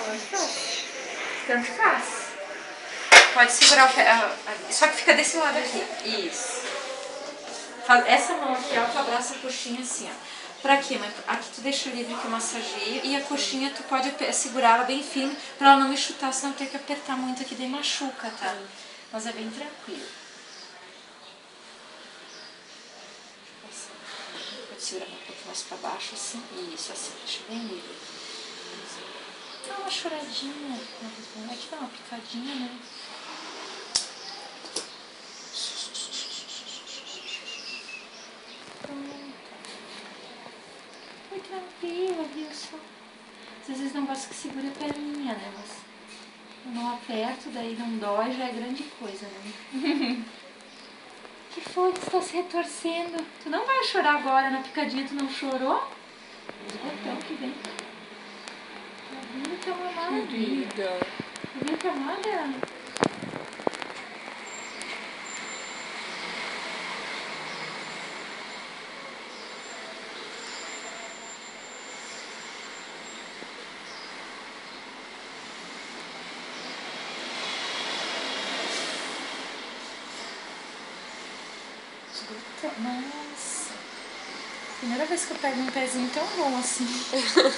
tanto faz. Tanto faz. Pode segurar o pé, só que fica desse lado aqui. Isso. Essa mão aqui, ó, tu abraça a coxinha assim, ó. Pra quê, mãe? Aqui tu deixa livre que eu massageio e a coxinha tu pode segurar ela bem firme pra ela não me chutar, senão tem que apertar muito aqui, daí machuca, tá? Mas é bem tranquilo. Pode segurar um pouco mais pra baixo, assim. Isso, assim, deixa bem livre. Dá uma choradinha. Aqui dá uma picadinha, né? Foi tranquilo, viu só? Às vezes não gosto que segure a perninha, né? Mas eu não aperto, daí não dói, já é grande coisa, né? Que foi que você tá se retorcendo? Tu não vai chorar agora na picadinha, tu não chorou? Os botão que vem. Tá vindo que é uma maravilha. Tá vindo que é uma maravilha. Nossa, primeira vez que eu pego um pezinho tão bom assim.